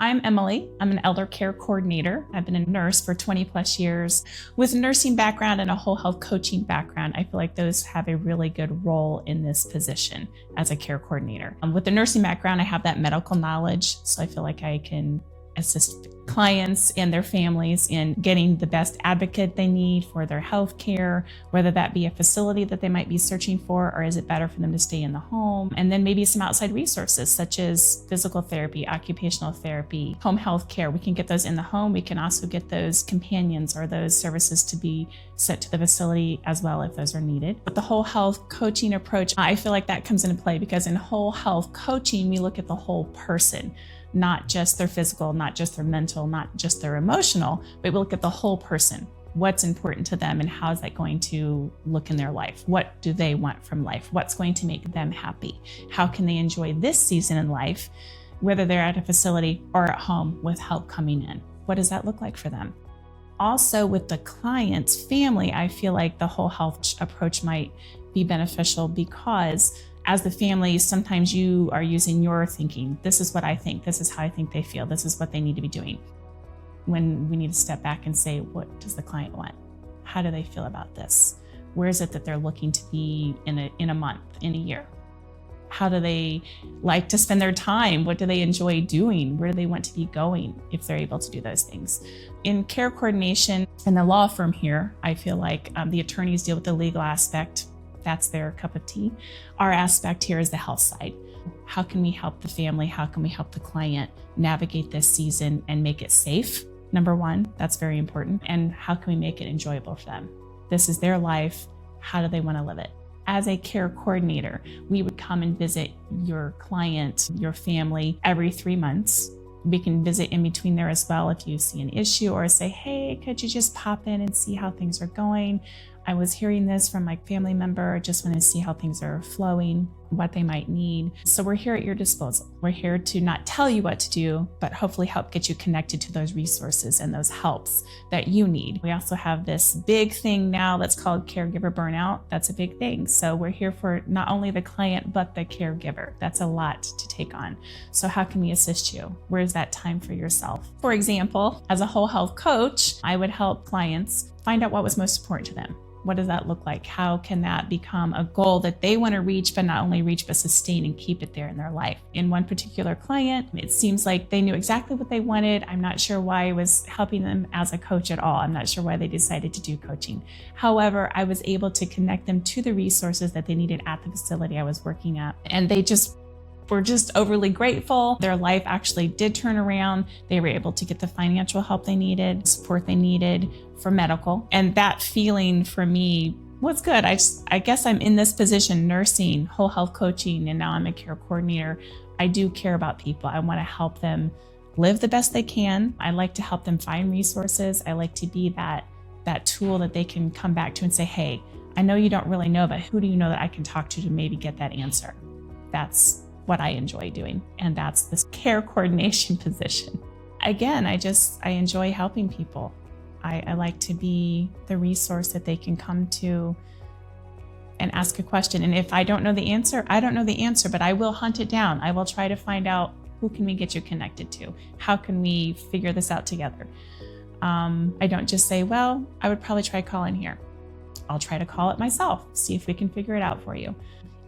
I'm Emily. I'm an elder care coordinator. I've been a nurse for 20 plus years. With a nursing background and a whole health coaching background, I feel like those have a really good role in this position as a care coordinator. With the nursing background, I have that medical knowledge, so I feel like I can assist clients and their families in getting the best advocate they need for their health care, whether that be a facility that they might be searching for, or is it better for them to stay in the home? And then maybe some outside resources such as physical therapy, occupational therapy, home health care. We can get those in the home. We can also get those companions or those services to be sent to the facility as well if those are needed. But the whole health coaching approach, I feel like that comes into play because in whole health coaching, we look at the whole person. Not just their physical, not just their mental, not just their emotional, but we look at the whole person. What's important to them and how is that going to look in their life? What do they want from life? What's going to make them happy? How can they enjoy this season in life, whether they're at a facility or at home with help coming in? What does that look like for them? Also with the client's family, I feel like the whole health approach might be beneficial because as the family, sometimes you are using your thinking. This is what I think. This is how I think they feel. This is what they need to be doing. When we need to step back and say, what does the client want? How do they feel about this? Where is it that they're looking to be in a month, in a year? How do they like to spend their time? What do they enjoy doing? Where do they want to be going if they're able to do those things? In care coordination in the law firm here, I feel like the attorneys deal with the legal aspect. That's their cup of tea. Our aspect here is the health side. How can we help the family? How can we help the client navigate this season and make it safe? Number one, that's very important. And how can we make it enjoyable for them? This is their life. How do they want to live it? As a care coordinator, we would come and visit your client, your family every 3 months. We can visit in between there as well if you see an issue or say, hey, could you just pop in and see how things are going? I was hearing this from my family member, just want to see how things are flowing, what they might need. So we're here at your disposal. We're here to not tell you what to do, but hopefully help get you connected to those resources and those helps that you need. We also have this big thing now that's called caregiver burnout. That's a big thing. So we're here for not only the client, but the caregiver. That's a lot to take on. So how can we assist you? Where's that time for yourself? For example, as a whole health coach, I would help clients find out what was most important to them. What does that look like? How can that become a goal that they want to reach, but not only reach, but sustain and keep it there in their life? In one particular client, it seems like they knew exactly what they wanted. I'm not sure why I was helping them as a coach at all. I'm not sure why they decided to do coaching. However, I was able to connect them to the resources that they needed at the facility I was working at. And they were just overly grateful. Their life actually did turn around. They were able to get the financial help they needed, support they needed for medical. And that feeling for me was good. I guess I'm in this position, nursing, whole health coaching, and now I'm a care coordinator. I do care about people. I want to help them live the best they can. I like to help them find resources. I like to be that tool that they can come back to and say, hey, I know you don't really know, but who do you know that I can talk to maybe get that answer? That's what I enjoy doing. And that's this care coordination position. Again, I enjoy helping people. I like to be the resource that they can come to and ask a question. And if I don't know the answer, I don't know the answer, but I will hunt it down. I will try to find out who can we get you connected to? How can we figure this out together? I don't just say, well, I would probably try calling here. I'll try to call it myself, see if we can figure it out for you.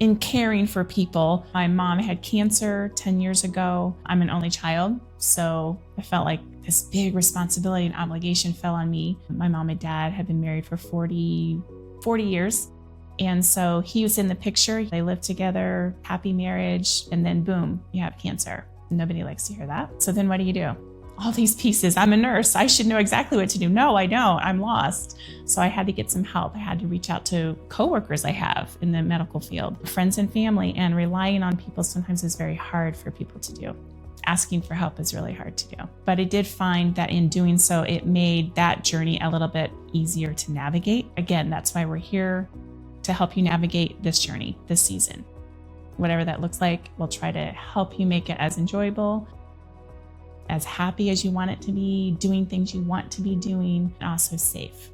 In caring for people, my mom had cancer 10 years ago. I'm an only child, so I felt like this big responsibility and obligation fell on me. My mom and dad had been married for 40 years. And so he was in the picture. They lived together, happy marriage, and then boom, you have cancer. Nobody likes to hear that. So then what do? All these pieces. I'm a nurse. I should know exactly what to do. No, I don't. I'm lost. So I had to get some help. I had to reach out to coworkers I have in the medical field, friends and family, and relying on people sometimes is very hard for people to do. Asking for help is really hard to do. But I did find that in doing so, it made that journey a little bit easier to navigate. Again, that's why we're here to help you navigate this journey, this season. Whatever that looks like, we'll try to help you make it as enjoyable, as happy as you want it to be, doing things you want to be doing, and also safe.